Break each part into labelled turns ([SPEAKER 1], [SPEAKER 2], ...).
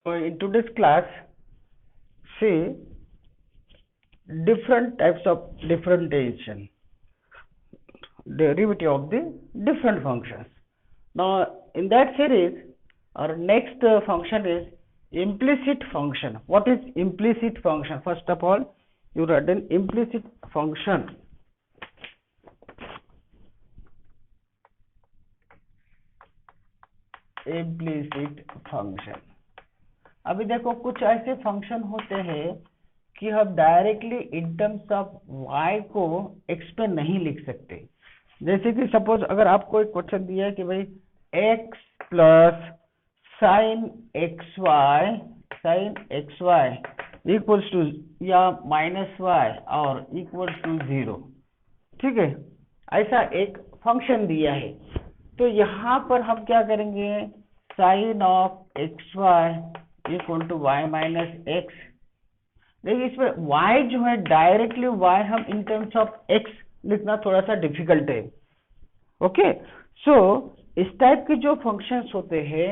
[SPEAKER 1] In today's class, see different types of differentiation, derivative of the different functions. Now, in that series, our next function is implicit function. What is implicit function? First of all, you write an implicit function. implicit function. अभी देखो कुछ ऐसे function होते हैं कि हम directly in terms of y को x पे नहीं लिख सकते. जैसे कि सपोज अगर आपको एक क्वेश्चन दिया है कि भाई x plus sine x y equals to या माइनस वाई और इक्वल्स टू 0. ठीक है, ऐसा एक फंक्शन दिया है. तो यहाँ पर हम क्या करेंगे, sine of x y equal to y minus x. देखिए इसमें y जो है डायरेक्टली y हम इन टर्म्स ऑफ x लिखना थोड़ा सा डिफिकल्ट है. ओके, सो इस टाइप के जो फंक्शंस होते हैं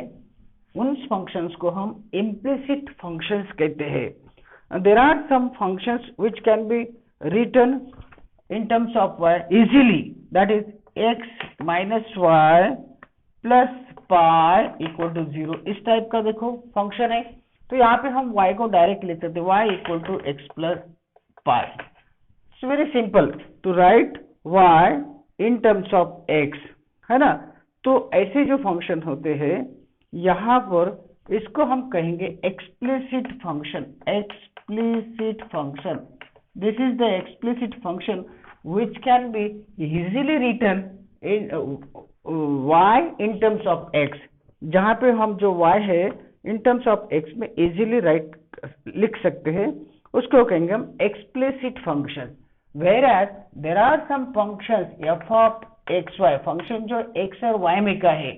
[SPEAKER 1] उन फंक्शंस को हम इम्प्लिसिट फंक्शंस कहते हैं. There are some functions which can be written in terms of y easily, that is x minus y plus pi equal to 0. इस टाइप का देखो फंक्शन है. तो यहाँ पे हम y को डायरेक्ट लिख सकते हैं, y equal to x plus pi. It's very simple to write y in terms of x, है ना. तो ऐसे जो फंक्शन होते हैं यहाँ पर इसको हम कहेंगे explicit function. Explicit function, this is the explicit function which can be easily written in y in terms of x. जहाँ पे हम जो y है इन टर्म्स ऑफ x में इजीली लिख सकते हैं, उसको कहेंगे हम explicit function. Whereas there are some functions f of x y, function जो x और y में का है,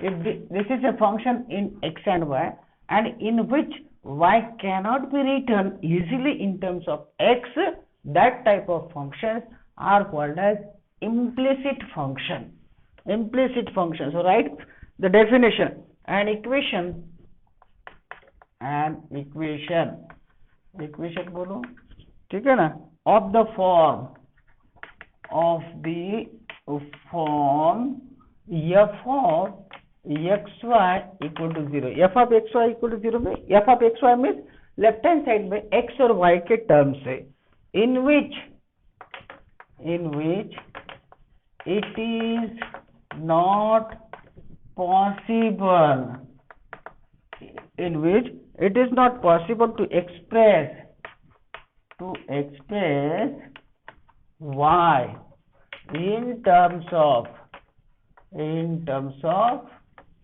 [SPEAKER 1] this is a function in x and y and in which y cannot be written easily in terms of x, that type of functions are called as implicit function. Implicit function. So write the definition. An equation बोलो, ठीक है ना, of the form f of xy equal to 0. f of xy equal to 0 में f of xy means left hand side में x और y के terms है, in which it is not possible to express y in terms of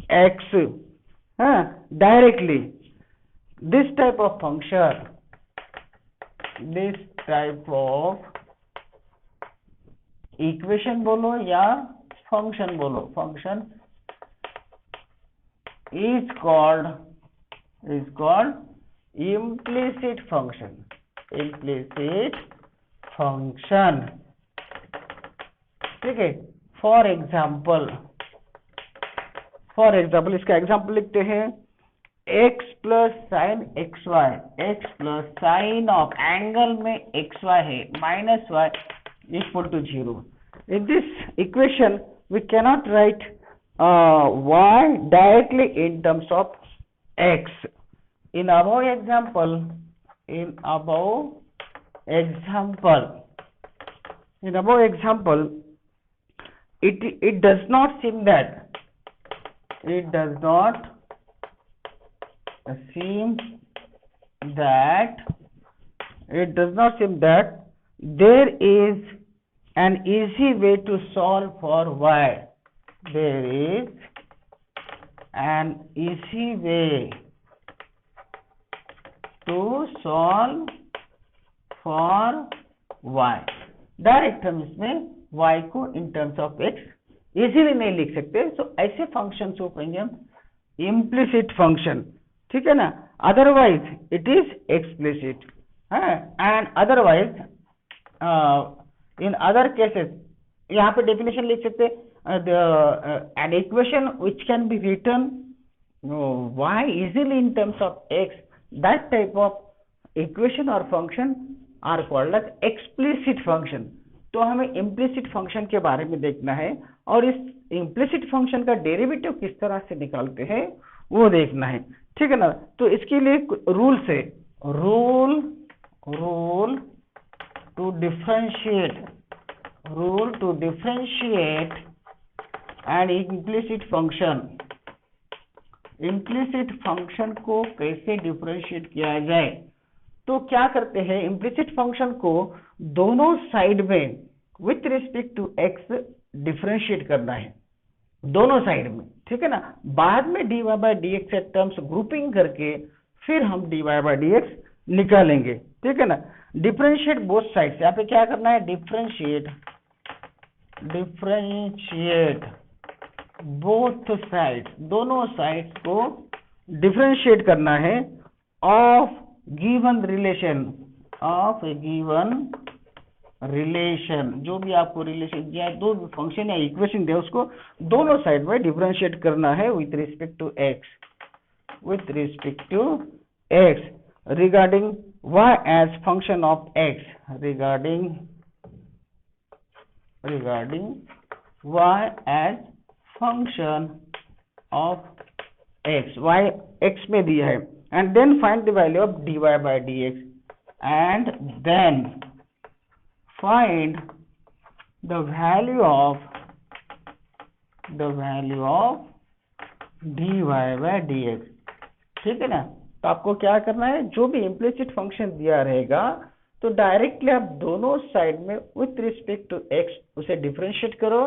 [SPEAKER 1] x directly. This type of function, this type of equation बोलो या function बोलो, function is called implicit function. Implicit function, ठीक है. For example इसका example लिखते हैं, x plus sine x y, x plus sine of angle में x y है minus y equal to 0. In this equation we cannot write y directly in terms of x. In above example it does not seem that there is an easy way to solve for y. There is an easy way to solve for y. Direct हम इसमें y को इन terms of x easily नहीं लिख सकते. सो ऐसे function को कहेंगे हम इम्प्लिसिट फंक्शन, ठीक है ना. Otherwise it is explicit, and otherwise in other cases यहाँ पे डेफिनेशन लिख सकते, an equation which can be written y easily in terms of x, that type of equation or function are called as explicit function. तो हमें implicit function के बारे में देखना है और इस implicit function का डेरिवेटिव किस तरह से निकालते हैं वो देखना है, ठीक है ना। तो इसके लिए रूल से rule to differentiate and implicit function को कैसे डिफरेंशिएट किया जाए। तो क्या करते हैं, इम्प्लिसिट फंक्शन को दोनों साइड में with respect to x differentiate करना है, दोनों साइड में, ठीक है ना। बाद में dy by d x terms grouping करके फिर हम dy बाय डी एक्स निकालेंगे, ठीक है ना। डिफरेंशिएट बोथ साइड्स, यहाँ पे क्या करना है, डिफरेंशिएट बोथ साइड्स, दोनों साइड्स को डिफरेंशिएट करना है ऑफ गिवन रिलेशन, जो भी आपको रिलेशन दिया है, दो फंक्शन या इक्वेशन दिया उसको दोनों साइड में डिफरेंशिएट करना है with respect to x regarding y as function of x, regarding y as function of x, y x में दिया है, and then find the value of dy by dx, and then find the value of dy by dx, ठीक है ना। तो आपको क्या करना है, जो भी इम्प्लिसिट फंक्शन दिया रहेगा तो डायरेक्टली आप दोनों साइड में विथ रिस्पेक्ट टू एक्स उसे डिफरेंशिएट करो,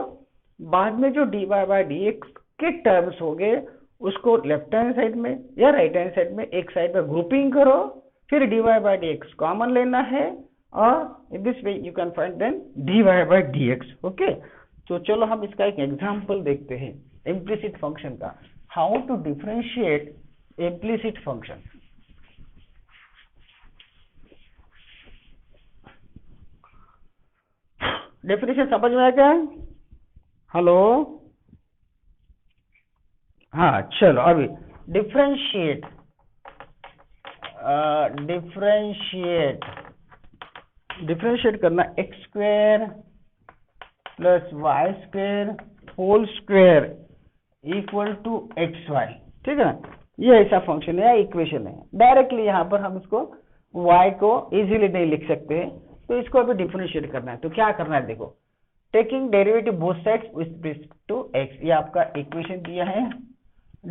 [SPEAKER 1] बाद में जो dy बाय डी एक्स के टर्म्स होंगे उसको लेफ्ट हैंड साइड में या राइट हैंड साइड में एक साइड में ग्रुपिंग करो, फिर dy by d x common लेना है और in this way you can find then dy by d x. Okay, तो चलो हम इसका एक एग्जांपल देखते हैं इम्प्लिसिट फंक्शन का, how to differentiate implicit function। Definition समझ में आया क्या? हेलो, हाँ चलो अभी डिफरेंशिएट करना x square plus y square whole square equal to x y, ठीक है ना। ये ऐसा फंक्शन है या इक्वेशन है, डायरेक्टली यहाँ पर हम इसको y को इजीली नहीं लिख सकते हैं, तो इसको अभी डिफरेंशिएट करना है। तो क्या करना है, देखो, taking derivative both sides with respect to x, ये आपका इक्वेशन दिया है।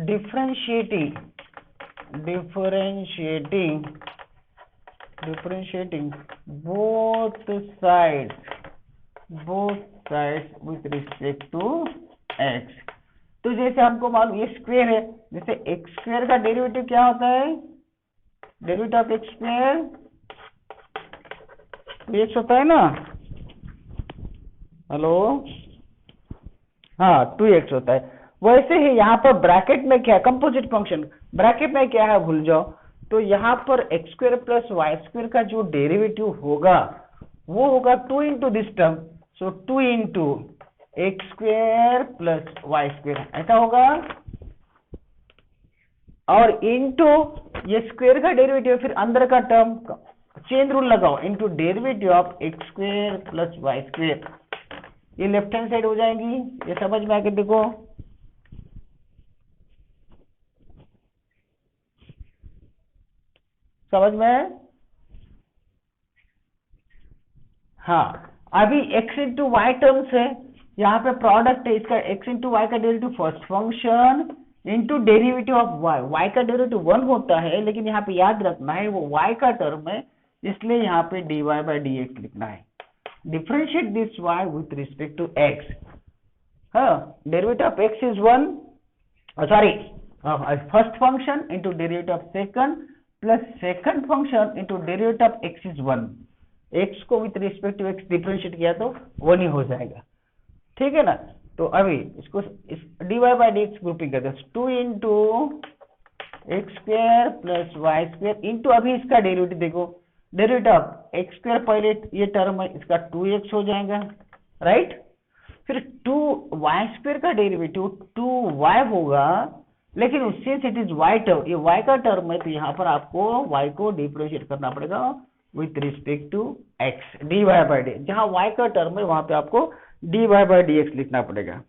[SPEAKER 1] Differentiating both sides with respect to x। तो जैसे हमको मालूम ये स्क्वायर है, जैसे एक्स स्क्वायर का डेरिवेटिव क्या होता है, derivative of x square 2x होता है ना, हेलो, हाँ 2x होता है। वैसे ही यहाँ पर ब्रैकेट में क्या है, कंपोजिट फंक्शन, ब्रैकेट में क्या है भूल जाओ, तो यहाँ पर x square plus y square का जो डेरिवेटिव होगा वो होगा 2 into this term, so 2 into x square plus y square, ऐसा होगा, और इंटू ये स्क्वायर का डेरिवेटिव फिर अंदर का टर्म चेन रूल लगाओ, into derivative of x square plus y square, ये लेफ्ट हैंड साइड हो जाएंगी। ये समझ में आके देखो, समझ में, हाँ। अभी x इंटू वाई टर्म्स है, यहाँ पे प्रोडक्ट है, इसका x इंटू वाई का derivative first function into derivative of y का डेरिवेटिव 1 होता है, लेकिन यहाँ पे याद रखना है वो y का टर्म है, इसलिए यहाँ पे dy बाय dx लिखना है। Differentiate this y with respect to x, हाँ, derivative of x is 1, sorry first function into derivative of second plus second function into derivative of x is 1, x को with respect to x differentiate किया तो 1 ही हो जाएगा, ठीक है ना। तो अभी इसको dy बाय dx ग्रुपिंग करते हैं, 2 into x square plus y square into, अभी इसका डेरिवेटिव देखो, डेरिवेटिव ऑफ एक्स स्क्वायर पहले ये टर्म है, इसका 2x हो जाएगा, राइट। फिर 2 वाई स्क्वायर का डेरिवेटिव 2y होगा, लेकिन since it is y term, ये y का टर्म है, तो यहाँ पर आपको y को डिफरेंशिएट करना पड़ेगा with respect to x, dy by d. जहाँ y का टर्म है वहां पे आपको dy बाई dx लिखना पड़ेगा,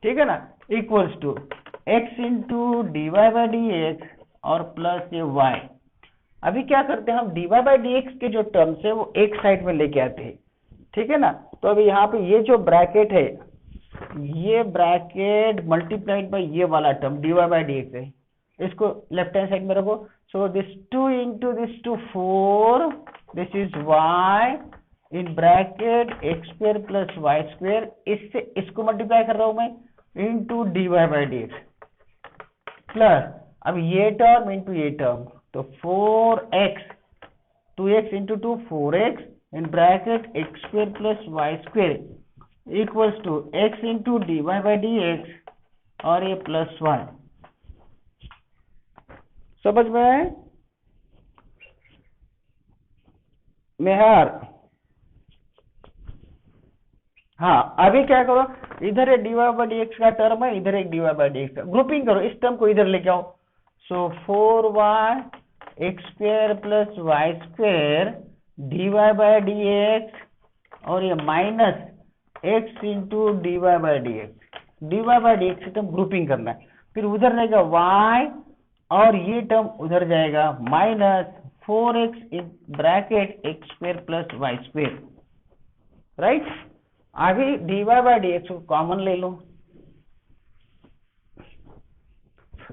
[SPEAKER 1] ठीक है ना, equals to x into d by d x और प्लस ये y। अभी क्या करते हैं हम, dy बाई dx के जो टर्म्स है वो एक साइड में लेके आते हैं, ठीक है ना। तो अभी यहाँ पे ये जो ब्रैकेट है, ये ब्रैकेट मल्टीप्लाइड बाई ये वाला टर्म dy बाई dx है, इसको लेफ्ट हैंड साइड में रखो। So this 2 into this 2 4, this is y in bracket x square plus y square, इससे इसको मल्टीप्लाई कर रहा हूं मैं into dy by dx plus अब ये टर्म इंटू ये टर्म, तो 4x 2x into 2 4x in bracket x square plus y square equals to x into dy by dx और ये प्लस 1। समझ में आए मेहर? हाँ, अभी क्या करो, इधर एक dy बाई dx का टर्म है, इधर एक dy बाई dx का, ग्रुपिंग करो, इस टर्म को इधर लेके आओ। So 4y x square plus y square dy by dx और ये minus x into dy by dx term grouping करना है। फिर उधर रहेगा y और ये टर्म उधर जाएगा minus 4x in bracket x square plus y square, right. अभी dy बाई dx को कॉमन ले लो,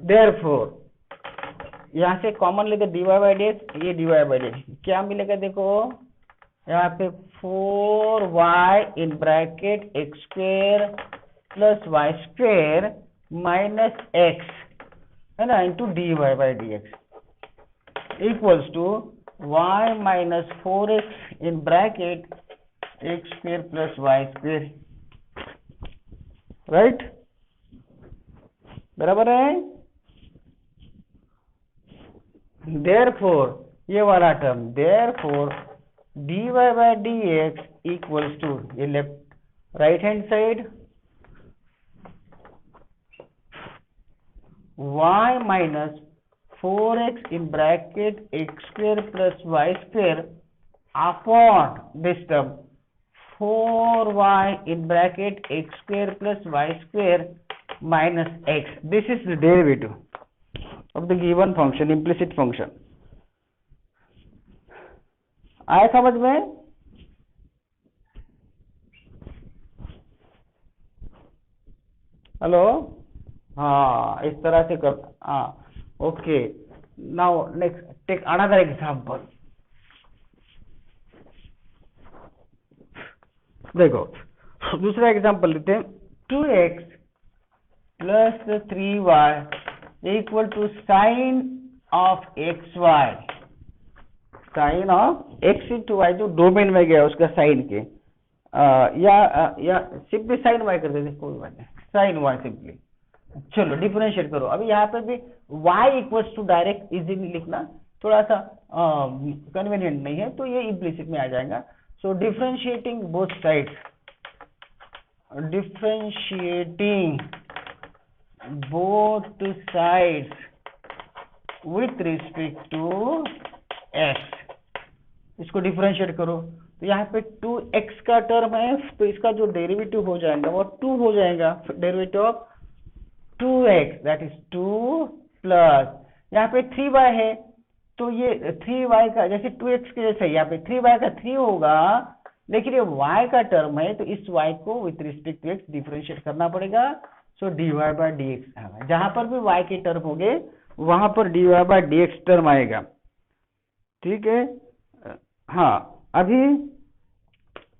[SPEAKER 1] देयरफॉर यहाँ से कॉमन लेते dy बाई dx, ये dy बाई dx क्या मिलेगा, देखो यहाँ पे 4y in bracket x square plus y square minus x है ना into dy by dx equals to y minus 4x in bracket x square plus y square, right, बराबर है। देयरफॉर ये वाला term, therefore dy by dx equals to ये left right hand side y minus 4x in bracket x square plus y square upon this term 4y in bracket x square plus y square minus x. This is the derivative of the given function, implicit function. आया समझ में? Hello, हाँ इस तरह से कर, हाँ okay. Now next take another example. देखो दूसरा एग्जांपल लेते हैं, 2x plus 3y equal to sine of xy, sine of x into y जो डोमेन में गया उसका साइन के, या सिंपली साइन y कर देते, कोई बात नहीं, साइन y सिंपली। चलो डिफरेंशिएट करो। अभी यहाँ पे भी y equals to direct easily लिखना थोड़ा सा कन्वीनियंट नहीं है, तो ये इम्प्लिसिट में आ जाएगा। So differentiating both sides, differentiating both sides with respect to x, इसको डिफरेंशिएट करो। तो यहाँ पे 2x का टर्म है, तो इसका जो डेरिवेटिव हो जाएगा वो 2 हो जाएगा, derivative of 2x that is 2 plus यहाँ पे 3y है, तो ये 3y का जैसे 2x के जैसे यहाँ पे 3y का 3 होगा, लेकिन ये y का टर्म है तो इस y को with respect to x differentiate करना पड़ेगा। सो dy बाई dx, जहां पर भी y के टर्म होंगे वहां पर dy बाई dx टर्म आएगा, ठीक है। हाँ, अभी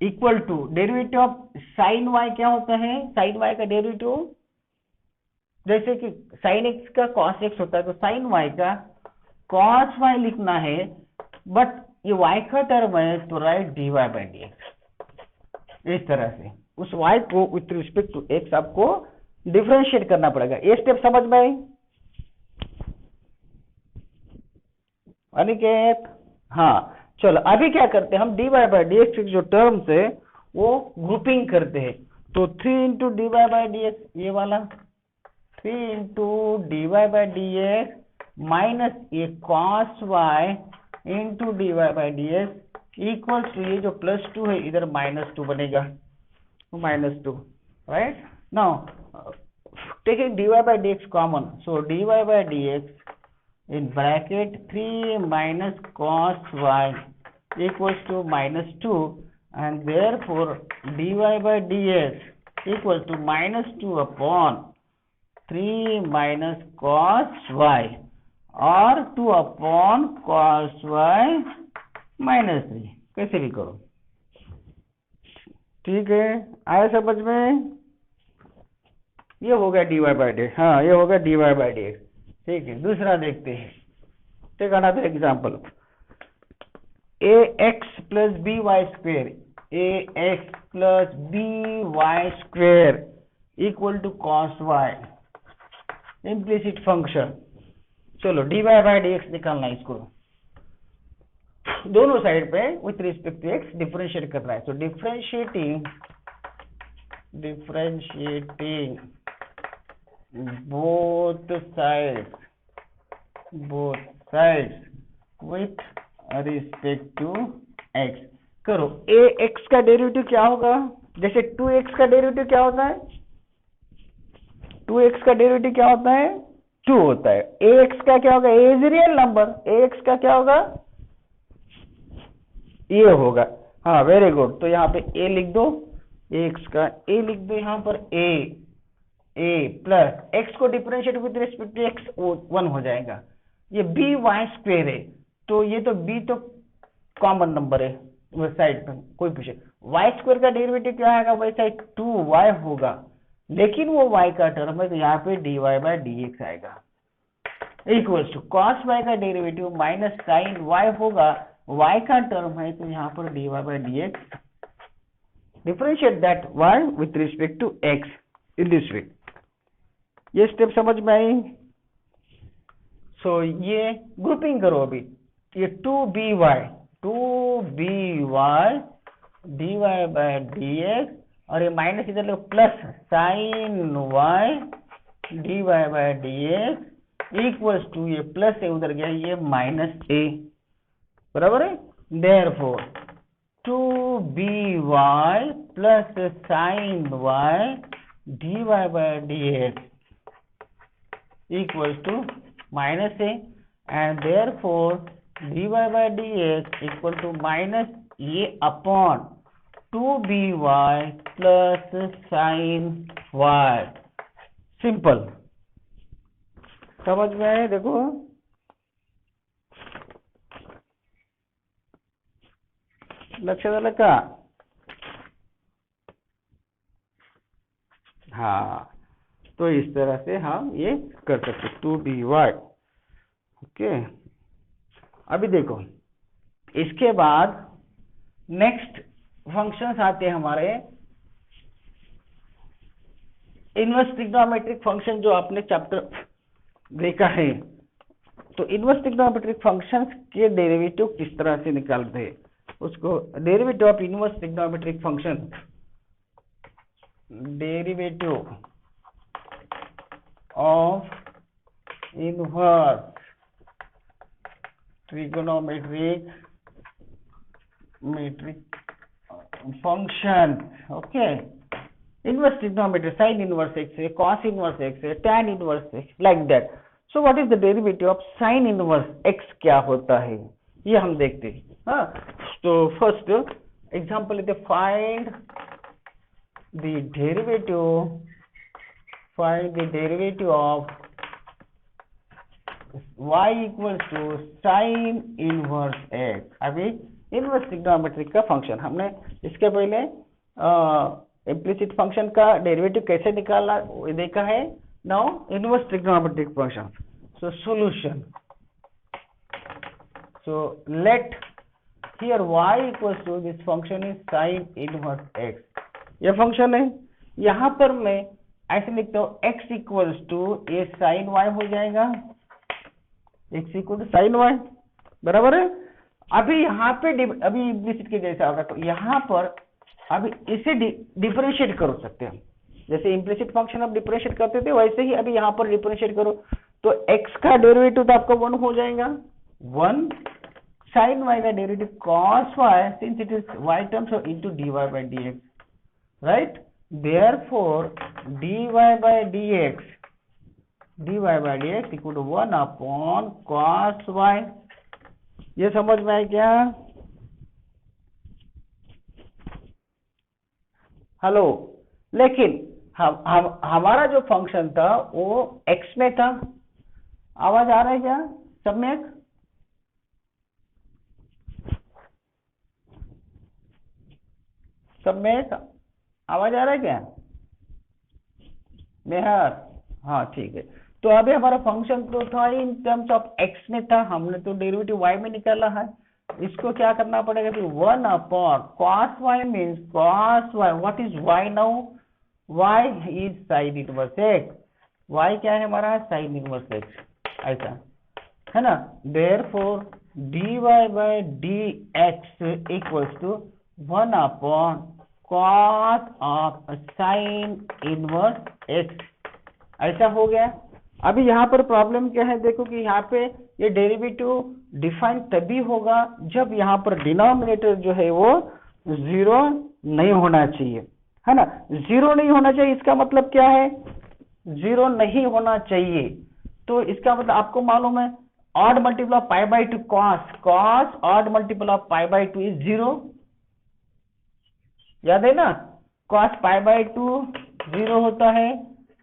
[SPEAKER 1] equal to derivative of sine y क्या होता है, साइन y का डेरिवेटिव जैसे कि साइन x का cos x होता है, तो साइन y का cos y लिखना है, बट ये y का टर्म है तो राइट dy बाई dx। इस तरह से उस y को विथ रिस्पेक्ट टू x आपको डिफरेंशिएट करना पड़ेगा। ये स्टेप समझ में आई अनिकेत? हाँ चलो, अभी क्या करते हैं हम, dy बाई dx के जो टर्म्स है वो ग्रुपिंग करते हैं। तो 3 इंटू dy बाई dx, ये वाला 3 3 into d y by d x minus ये cos y into d y by d x equals to ये जो +2 है इधर -2 बनेगा, -2 right. Now taking d y by d x common, so d y by d x in bracket 3 minus cos y equals to -2 and therefore dy by dx equals to -2 upon 3 minus cos y or 2 upon cos y -3, कैसे भी करो, ठीक है। आया समझ में? ये हो गया dy by dx, हाँ ये हो गया dy by dx, ठीक है। दूसरा देखते हैं, take another example, ax plus b y square, ax plus b y square equal to cos y, implicit function. चलो d y by d x निकालना है, इसको दोनों साइड पे with respect to x differentiate करना है। तो differentiating both sides with respect to x करो। ax का डेरिवेटिव क्या होगा? जैसे 2x का डेरिवेटिव क्या होता है? 2x का डेरिवेटिव क्या होता है? 2 होता है। ax का क्या होगा? a is real number, ax का क्या होगा? ये होगा, हाँ वेरी गुड। तो यहाँ पे a लिख दो, ax का a लिख दो, यहाँ पर a प्लस x को differentiate with respect to x 1 हो जाएगा। ये b वाई स्क्वेयर है, तो ये तो b तो कॉमन नंबर है वो साइड पे, कोई पूछे वाई स्क्वेयर का डेरिवेटिव क्या आएगा? वैसे 2y होगा, लेकिन वो y का टर्म है तो यहाँ पे dy बाई डी एक्स आएगा इक्वल्स टू कॉस y का डेरिवेटिव माइनस साइन y होगा, y का टर्म है तो यहाँ पर dy by d x, differentiate that y with respect to x in this way. ये स्टेप समझ में आई? सो ये ग्रुपिंग करो अभी, ये 2by dy by d x और ये माइनस इधर लोग plus sine y dy by d x equals to ये प्लस है उधर गया, ये माइनस a, बराबर है। Therefore 2by plus sine y dy by d x equals to minus a and therefore dy by dx equal to minus a upon 2by plus sin y। Simple, समझ में आए? देखो लक्ष्य झालं का? हाँ, तो इस तरह से हम ये कर सकते 2dy। ओके, अभी देखो इसके बाद नेक्स्ट फंक्शंस आते हैं हमारे इनवर्स ट्रिग्नोमेट्रिक फंक्शन, जो आपने चैप्टर देखा है। तो इनवर्स ट्रिग्नोमेट्रिक फंक्शंस के डेरिवेटिव किस तरह से निकालते हैं, उसको derivative of inverse trigonometric function, derivative of inverse trigonometric function, okay, inverse trigonometry, sin inverse x है, cos inverse x है, tan inverse x, like that। so what is the derivative of sin inverse x क्या होता है ये हम देखते हैं। हाँ, तो फर्स्ट एग्जांपल लेते, find the derivative of y equals to sin inverse x। अभी इनवर्स ट्रिग्नोमेट्रिक का फंक्शन हमने इसके पहले इम्प्लिसिट फंक्शन का डेरिवेटिव कैसे निकालना देखा है। Now inverse trigonometric function, so solution, so let here y equals to this function is sin inverse x, ये फंक्शन है। यहाँ पर मैं ऐसे लिखता हूँ x इक्वल्स टू ये साइन y हो जाएगा, x equal to sine y, बराबर है। अभी यहाँ पे अभी इम्प्लिसिट के जैसा होगा, तो यहाँ पर अभी इसे डिफरेंशिएट कर सकते हैं। जैसे इम्प्लिसिट फंक्शन अब डिफरेंशिएट करते थे वैसे ही अभी यहाँ पर डिफरेंशिएट करो, तो x का डेरिवेटिव तो आपका 1 हो जाएगा, 1 sin y का डेरिवेटिव cos y, since it is y term, so into dy by dx, right. Therefore dy by dx equal to 1 upon cos y। ये समझ में आया क्या? हेलो, लेकिन हमारा जो फंक्शन था वो x में था। आवाज आ रहा है क्या सम्यक? सम्यक आवाज आ रहा है क्या मेहर? हाँ ठीक है। तो अभी हमारा फंक्शन तो था इन टर्म्स ऑफ x में था, हमने तो डेरिवेटिव y में निकाला है। इसको क्या करना पड़ेगा फिर 1 upon cos y means cos y, what is y now? y is sine inverse x, y क्या है हमारा? साइन इनवर्स x, ऐसा है ना। Therefore dy by dx equals to 1 upon cos of sine inverse x, ऐसा हो गया। अभी यहाँ पर प्रॉब्लम क्या है, देखो कि यहाँ पे ये डेरिवेटिव डिफाइन तभी होगा जब यहाँ पर डिनोमिनेटर जो है वो 0 नहीं होना चाहिए, है ना। 0 नहीं होना चाहिए, इसका मतलब क्या है? 0 नहीं होना चाहिए, तो इसका मतलब आपको मालूम है odd multiple of pi by to cos odd multiple of pi by two is 0, याद है ना। कॉस पाई बाई टू 0 होता है,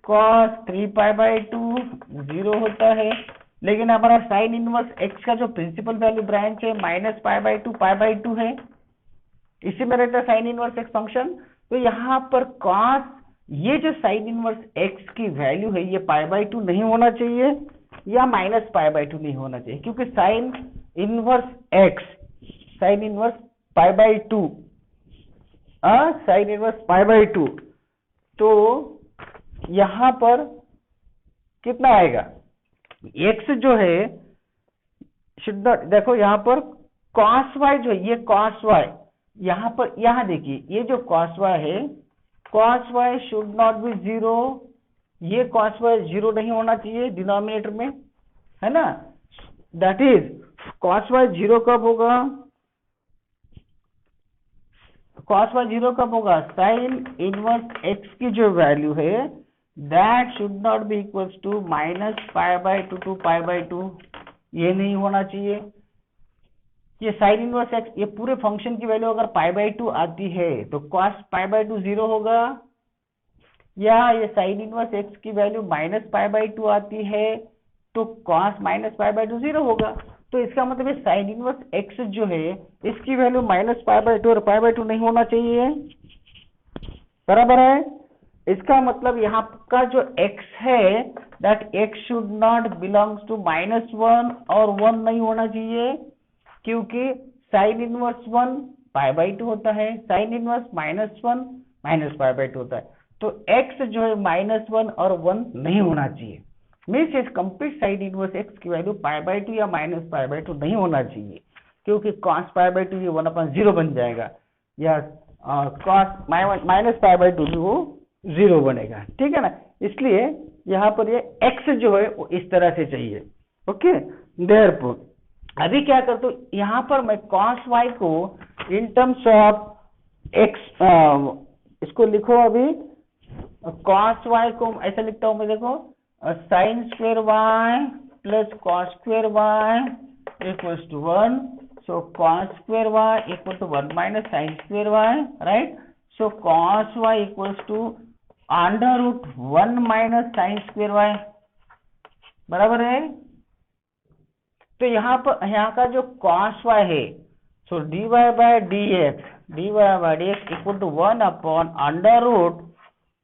[SPEAKER 1] कॉस 3 पाई बाई टू 0 होता है, लेकिन हमारा साइन इनवर्स x का जो प्रिंसिपल वैल्यू ब्रांच है माइनस पाई बाई टू है, इसी में रहता है साइन इनवर्स x फंक्शन। तो यहाँ पर कॉस, ये जो साइन इनवर्स x की वैल्यू है ये पाई बाई टू नहीं होना चाहिए या माइनस पाई बाई टू नहीं होना चाहिए, क्योंकि sine inverse x, sine inverse pi by to, sine inverse pi by to, तो यहां पर कितना आएगा? x जो है शुड नॉट, देखो यहां पर cos y जो है, ये cos y, यहां पर यहां देखिए ये जो cos y है, cos y should not be 0, ये cos y 0 नहीं होना चाहिए डिनोमिनेटर में, है ना। दैट इज cos y 0 कब होगा? cos y 0 कब होगा? साइन इनवर्स x की जो वैल्यू है that should not be equals to minus pi by two two pi by two, ये नहीं होना चाहिए। ये साइन इनवर्स एक्स, ये पूरे फंक्शन की वैल्यू अगर पाई बाई टू आती है तो cos पाई बाई टू 0 होगा, या ये साइन इनवर्स एक्स की value minus pi by to आती है तो cos minus pi by to 0 होगा। तो इसका मतलब है साइन इनवर्स एक्स जो है इसकी value minus pi by to और पाई बाई टू नहीं होना चाहिए, बराबर है। इसका मतलब यहाँ का जो x है that x should not belongs to -1 और 1 नहीं होना चाहिए, क्योंकि sine inverse 1 pi by two होता है, sine inverse -1 minus pi by two होता है, तो x जो है -1 और 1 नहीं होना चाहिए। मीन्स इस कंप्लीट साइन इनवर्स x की वैल्यू पाई बाई टू या माइनस पाई बाई टू नहीं होना चाहिए, क्योंकि cos पाई बाई टू ये 1/0 बन जाएगा, या cos minus pi by to भी वो 0 बनेगा, ठीक है ना। इसलिए यहाँ पर ये x जो है वो इस तरह से चाहिए, ओके। देयरफॉर अभी क्या करता हूँ, यहाँ पर मैं cos y को इन टर्म्स ऑफ x, इसको लिखो अभी, cos y को ऐसा लिखता हूँ मैं, देखो sine square y plus cos square y equals to 1, so cos square y equal to 1 minus sine square y, right. So cos y equals to √1 minus sine square y, बराबर है। तो यहाँ पर यहाँ का जो cos y है, so dy by dx equal to 1 upon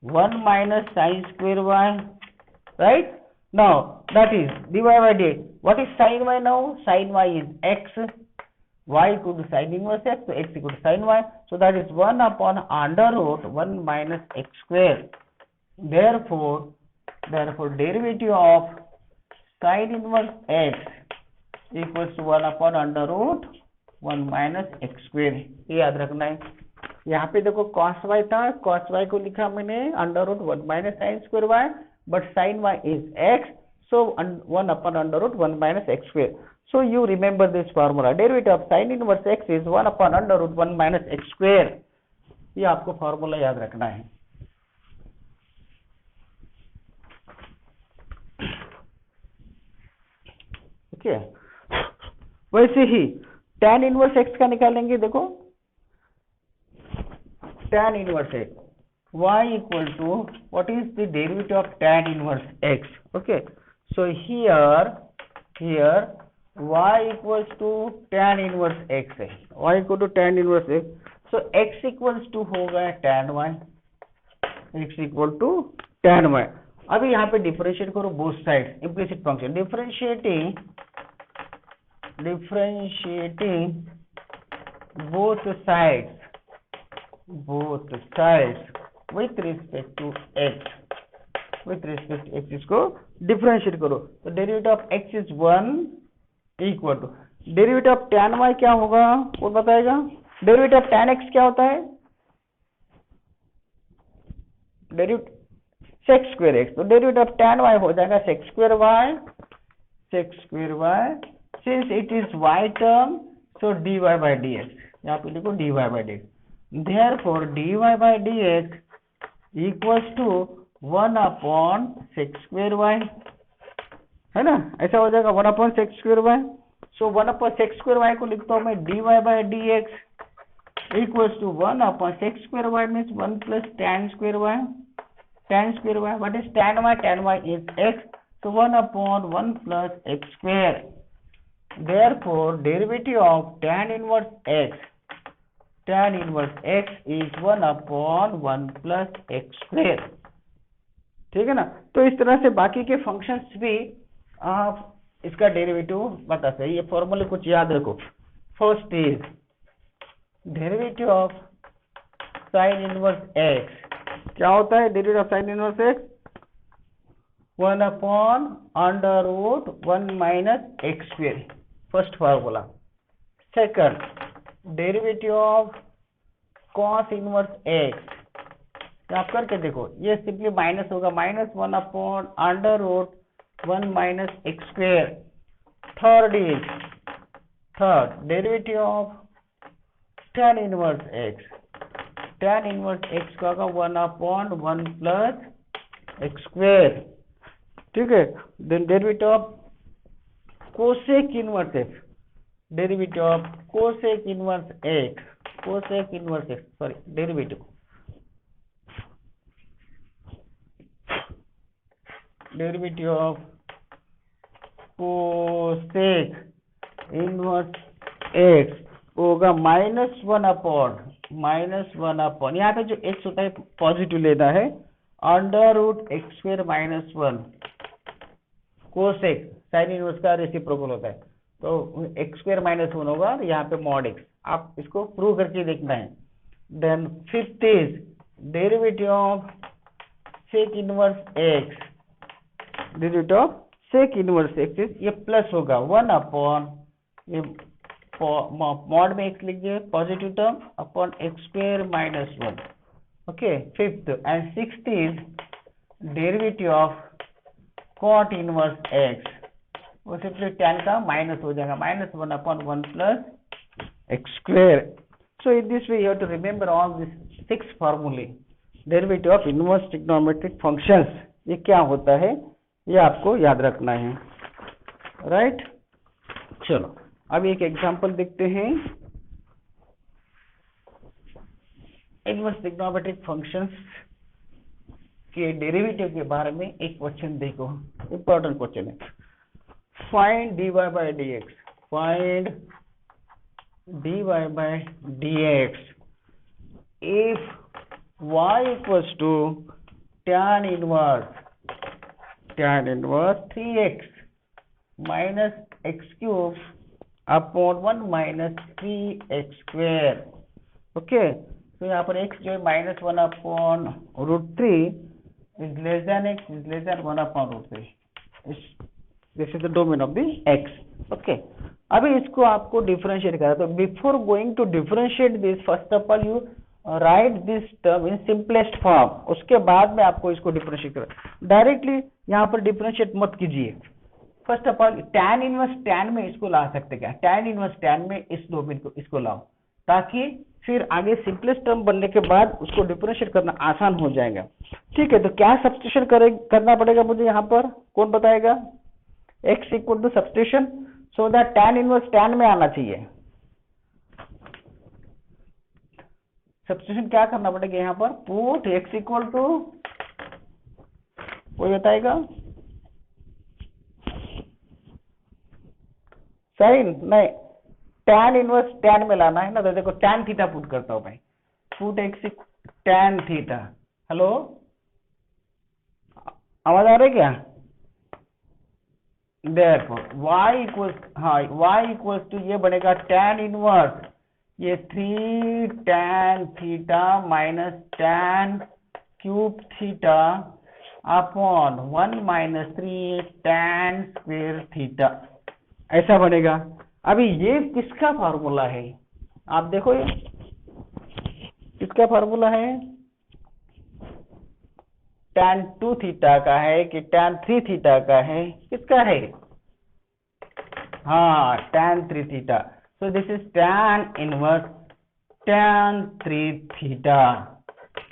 [SPEAKER 1] √1 minus sine square y, right. Now that is dy by dx, what is sine y now? Sine y is x, y equal to sin inverse x, so x equal to sin y, so that is 1 upon √1 minus x square. Therefore derivative of sin inverse x equals to 1 upon √1 minus x square, ये याद रखना है। यहाँ पे देखो cos y था, cos y को लिखा मैंने under root 1 minus sine square y, but sine y is x, so 1 upon under root 1 minus x square. So you remember this formula. Derivative of sin inverse x is 1 upon under root 1 minus x square. ये आपको formula याद रखना है. Okay, वैसे ही tan inverse x का निकालेंगे. देखो tan inverse x, y equal to what is the derivative of tan inverse x? Okay, so here y equals to tan inverse x है, y equal to tan inverse x, so x equals to होगा tan y, x equal to tan y. अभी यहाँ पे differentiate करो both side, implicit function, differentiating both sides with respect to x, इसको differentiate करो. तो derivative of x is 1 equal to derivative of tan y क्या होगा, कौन बताएगा? डेरिवेटिव ऑफ tan x क्या होता है? डेरिवेटिव sec स्क्वायर x, तो डेरिवेटिव ऑफ tan y हो जाएगा sec square y, since it is y term, so dy by dx, यहाँ पे लिखो dy by dx. Therefore dy by dx equals to 1 upon sec square y, है ना? ऐसा हो जाएगा 1 upon sec square y. So 1 upon sec square y को लिखता हूँ मैं dy by dx equals to 1 upon sec square y means 1 plus tan square y. What is tan y? Tan y is x, so 1 upon 1 plus x square. Therefore derivative of tan inverse x is 1 upon 1 plus x square. ठीक है ना? तो इस तरह से बाकी के functions भी आप इसका डेरिवेटिव बता सकते. ये फॉर्मूले कुछ याद रखो. First is derivative of sine inverse x. क्या होता है derivative of sine inverse x? 1 upon under root 1 minus x square, first formula. Second, derivative of cos inverse x. आप करके देखो, ये सिंपली माइनस होगा, -1 upon under root 1 minus x square. Third, derivative of tan inverse x. tan inverse x का होगा 1 upon 1 plus x square. ठीक है. Then derivative of cosec inverse x. Derivative of cosec inverse x. Derivative of cosec inverse x होगा -1 upon, यहाँ पे जो x होता है पॉजिटिव लेना है, under root x square -1. Cosec sine inverse का रेसिप्रोकल होता है, तो एक्स स्क्वायर -1 होगा, यहाँ पे मॉड x. आप इसको प्रूव करके देखना है. Then fifth is derivative of sec inverse x. Derivative of sec inverse x is, ये प्लस होगा 1 अपॉन, ये मॉड में x लिखिए positive term, upon x square -1. Okay. Fifth and sixth is derivative of cot inverse x. वो simply tan का minus हो जाएगा, -1 upon 1 plus x square. So in this way you have to remember all this 6 फॉर्मूले. Derivative of inverse trigonometric functions, ये क्या होता है, ये आपको याद रखना है. राइट. चलो अब एक एग्जांपल देखते हैं. इनवर्स ट्रिग्नोमेट्रिक फंक्शंस के डेरिवेटिव के बारे में एक क्वेश्चन देखो, इंपॉर्टेंट क्वेश्चन है. Find dy by dx. Find dy by dx if y equals to tan inverse 3x minus x cube upon 1 minus 3x square. Okay. तो यहाँ पर x जो है -1 upon √3 is less than x is less than 1 upon √3. This is the domain of the x. Okay. अभी इसको आपको differentiate करा. तो before going to differentiate this, first of all you write this term in simplest form, उसके बाद में आपको इसको डिफरेंशिएट कर डायरेक्टली यहाँ पर डिफरेंशिएट मत कीजिए। First of all tan inverse tan में इसको ला सकते क्या, tan इनवर्स tan में इस डोमेन को इसको लाओ, ताकि फिर आगे सिंपलेस्ट टर्म बनने के बाद उसको डिफरेंशिएट करना आसान हो जाएगा। ठीक है, तो क्या सब्स्टिट्यूशन करना पड़ेगा मुझे यहाँ पर, कौन बताएगा? x equal to substitution, so that tan inverse tan में आना चाहिए। सब्स्टिट्यूशन क्या करना पड़ेगा यहाँ पर, पुट x इक्वल टू, कोई बताएगा? साइन नहीं, tan इनवर्स tan में लाना है ना, तो देखो tan थीटा पुट करता हूं मैं, put x tan theta. Hello, आवाज आ रही है क्या? देखो y इक्वल, हाँ y इक्वल टू ये बनेगा tan इनवर्स ये 3 tan theta minus tan cube theta upon 1 minus 3 tan square theta, ऐसा बनेगा। अभी ये किसका फार्मूला है, आप देखो ये किसका फार्मूला है, tan 2 थीटा का है कि tan 3 थीटा का है, किसका है? हाँ, tan 3 theta. So this is tan inverse tan 3 theta,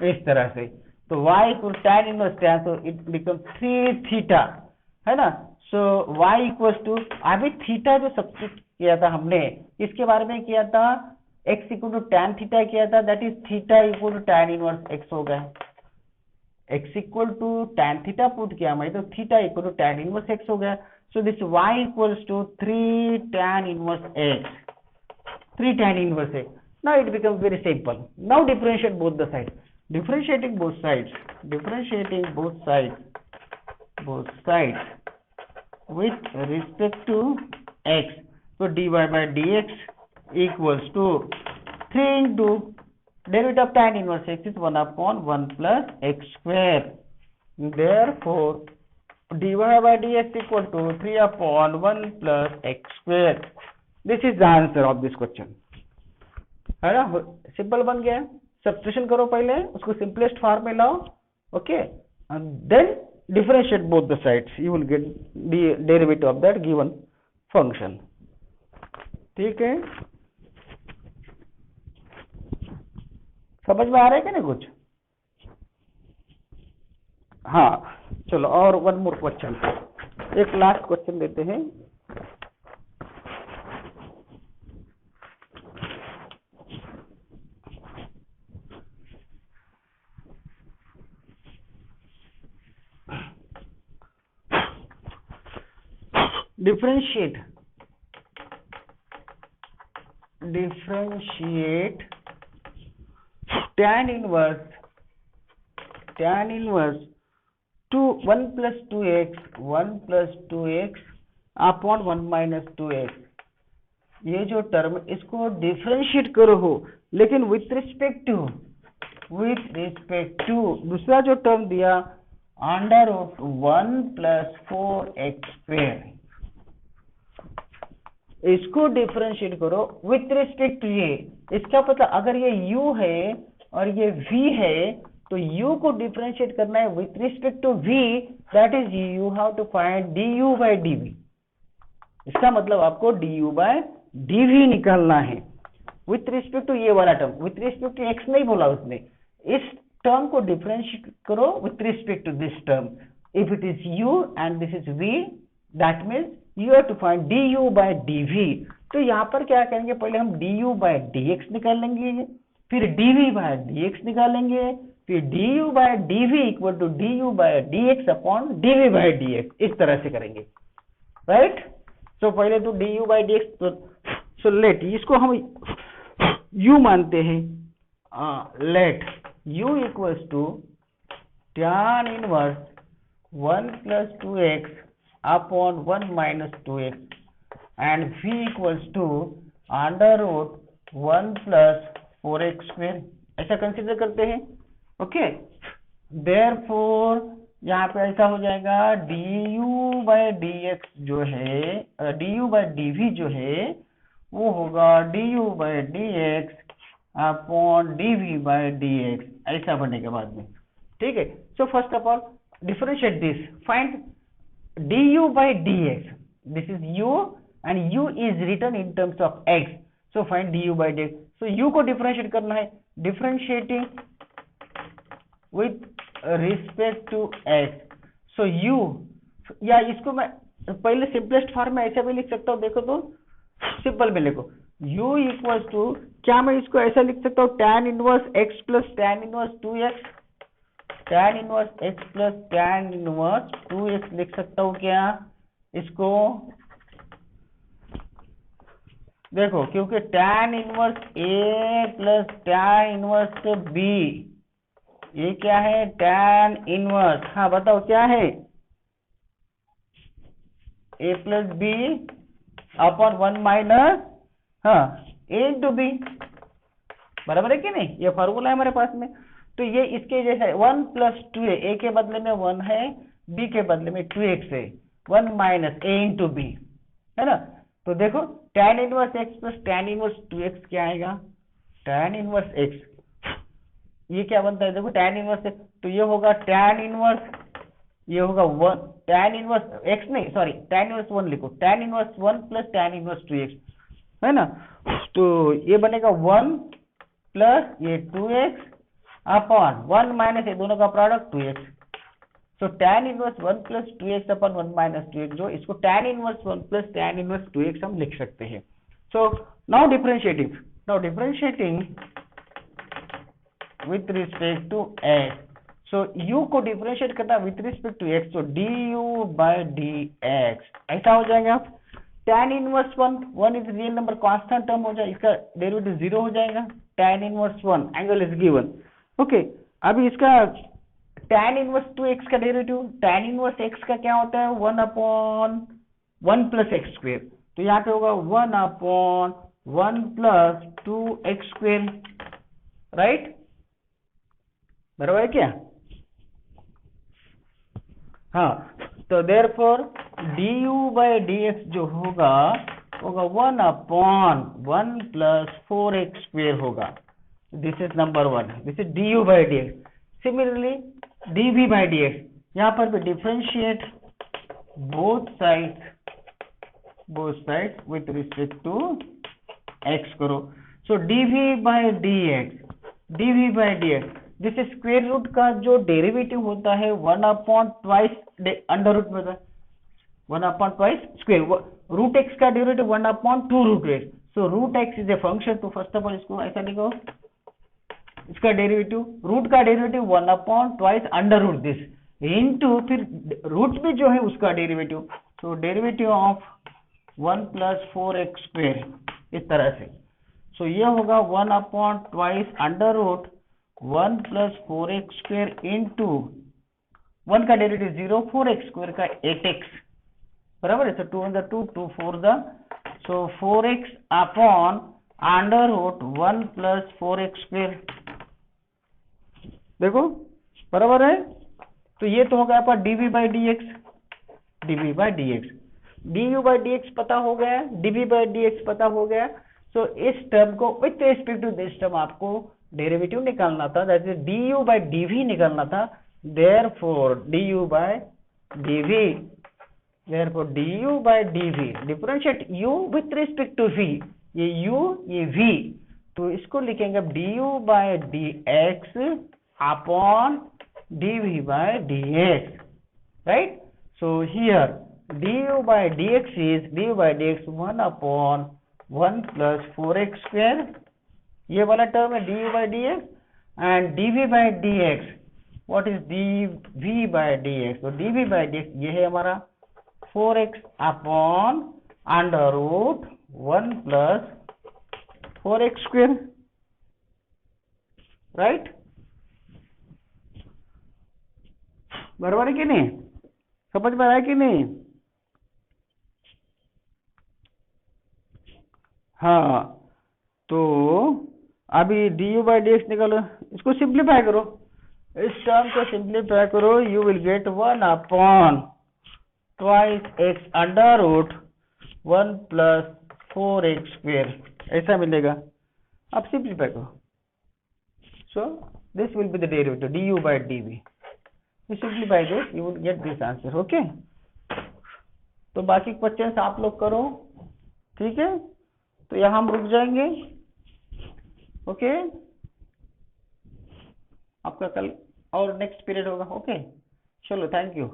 [SPEAKER 1] इस तरह से। तो y equal tan inverse tan, तो इट बिकम 3 थीटा, है ना। सो y इक्वल टू, अभी थीटा जो सब्स्टिट्यूट किया था हमने, इसके बारे में किया था, x equal to tan theta किया था, that is theta equal to tan inverse x हो गया। x equal to tan theta put किया मैं, तो theta equal to tan inverse x हो गया। So this y equals to 3 tan inverse x, 3 tan inverse x. Now it becomes very simple. Now differentiate both the sides. Differentiating both sides with respect to x. So dy by dx equals to 3 into derivative of tan inverse x is 1 upon 1 plus x square. Therefore dy by dx equal to 3 upon 1 plus x square. This is the answer of this question. है ना, simple बन गया। Substitution करो पहले, उसको simplest form में लाओ, okay, and then differentiate both the sides, you will get the derivative of that given function. ठीक है, समझ में आ रहा है क्या नहीं कुछ? हाँ चलो, और वन मोर क्वेश्चन, एक लास्ट क्वेश्चन देते हैं। differentiate tan inverse to 1 plus 2x upon 1 minus 2x, ये जो टर्म इसको डिफरेंशिएट करो हो, लेकिन विथ रिस्पेक्ट टू दूसरा जो टर्म दिया under root 1 plus 4x square, इसको डिफरेंशिएट करो विथ रिस्पेक्ट टू ये। इसका पता, अगर ये u है और ये v है, तो u को डिफरेंशिएट करना है with respect to v, that is you have to find du by dv। इसका मतलब आपको du by dv निकालना है विथ रिस्पेक्ट टू ये वाला term, with respect to x नहीं बोला उसने, इस टर्म को डिफरेंशिएट करो with respect to this term. If it is u and this is v, that means you have to find du by dv। तो यहाँ पर क्या करेंगे, पहले हम du by dx निकालेंगे, फिर dv by dx निकालेंगे, फिर du by dv equal to du by dx upon dv by dx, इस तरह से करेंगे, राइट। सो पहले तो du by dx, so let इसको हम u मानते हैं, let u equals to tan inverse 1 plus 2x upon 1 minus 2x and v equals to under root 1 plus 4x square, ऐसा कंसीडर करते हैं, ओके। देयरफॉर यहाँ पे ऐसा हो जाएगा du by dx जो है, du by dv जो है वो होगा du by dx upon dv/dx, ऐसा बनेगा बाद में। ठीक है, so first of all differentiate this, find du/dx, this is u and u is written in terms of x, so find du/dx। so u को डिफरेंशिएट करना है, differentiating with respect to x, so u, या इसको मैं पहले simplest form में ऐसे भी लिख सकता हूँ, देखो तो सिंपल में लिखो, u इक्वल टू, क्या मैं इसको ऐसा लिख सकता हूँ, tan inverse x plus tan inverse 2x, tan inverse x plus tan inverse 2x लिख सकता हूँ क्या इसको? देखो, क्योंकि tan inverse a plus tan inverse b, ये क्या है, tan इनवर्स, हाँ बताओ क्या है, a plus b upon 1 minus, हाँ, a इंटू b, बराबर है कि नहीं, ये फॉर्मूला है हमारे पास में। तो ये इसके जैसा है, 1 प्लस 2a, a के बदले में 1 है, b के बदले में 2x है, 1 माइनस a इंटू b, है ना। तो देखो tan inverse x plus tan inverse 2x क्या आएगा, tan इनवर्स x, ये क्या बनता है, देखो tan इनवर्स x, तो ये होगा tan इनवर्स, ये होगा 1 tan इनवर्स x, नहीं सॉरी tan इनवर्स 1 लिखो, tan inverse 1 plus tan inverse 2x, है ना। तो ये बनेगा 1 प्लस ये 2x अपॉन 1 माइनस ये दोनों का प्रोडक्ट 2x, सो tan inverse 1 plus 2x upon 1 minus 2x, जो इसको tan inverse 1 plus tan inverse 2x हम लिख सकते हैं। So now differentiating with respect to x, so u को डिफरेंशिएट करना with respect to x, so du/dx ऐसा हो जाएगा। tan inverse 1 is real number, constant term हो जाए, इसका डेरिवेटिव 0 हो जाएगा, tan inverse 1 angle is given, okay. अभी इसका tan इनवर्स 2x का डेरिवेटिव, tan इनवर्स x का क्या होता है, 1 अपॉन 1 प्लस एक्स स्क्वेयर, तो यहाँ पे होगा 1 upon 1 plus 2x square, right, बराबर है क्या, हाँ। तो देयरफॉर du/dx जो होगा 1 अपॉन 1 प्लस 4x स्क्वेयर होगा, this is number 1, this is du/dx। Similarly dv/dx, यहाँ पर भी differentiate both sides with respect to x करो, सो dv/dx, जिससे स्क्वायर रूट का जो डेरिवेटिव होता है 1 अपॉन ट्वाइस अंडर रूट में, 1 upon twice square, root x का derivative 1 upon 2 root x, so root x is a function, तो फर्स्ट ऑफ ऑल इसको ऐसा लिखो, इसका डेरिवेटिव, रूट का derivative 1 upon twice under root this into, फिर root में जो है उसका डेरिवेटिव, तो derivative of 1 plus 4x square, इस तरह से। सो ये होगा 1 upon twice under root 1 plus 4x square into 1 का डेरिवेटिव 0, 4x स्क्वायर का 8x, बराबर है, तो 2 in the 2, 2 4 the, so 4x upon under root 1 plus 4x square, देखो बराबर है। तो ये तो होगा आपका dv/dx, du/dx पता हो गया, dv/dx पता हो गया, सो इस टर्म को with respect to this term आपको डेरिवेटिव निकालना था, दैट इज du/dv निकालना था, therefore du/dv differentiate u with respect to v, ये u ये v, तो इसको लिखेंगे अब du/dx upon dv/dx, right. So here du/dx is 1 upon 1 plus 4x square, ये वाला टर्म है du/dx, and dv/dx, what is dv/dx, तो dv/dx ये है हमारा 4x upon under root 1 plus 4x square, right, बराबर है कि नहीं, समझ में आया कि नहीं, हाँ। तो अभी du/dx निकालो, इसको सिंप्लीफाई करो, इस टर्म को सिंप्लीफाई करो, you will get 1 upon twice x under root 1 plus 4x square, ऐसा मिलेगा। अब सिंप्लीफाई करो, So this will be the derivative du by dv. You simplify this, you will get this answer. Okay. तो बाकी questions आप लोग करो, ठीक है। तो यहाँ हम रुक जाएंगे। ओके, आपका कल और नेक्स्ट पीरियड होगा। ओके, चलो, थैंक यू।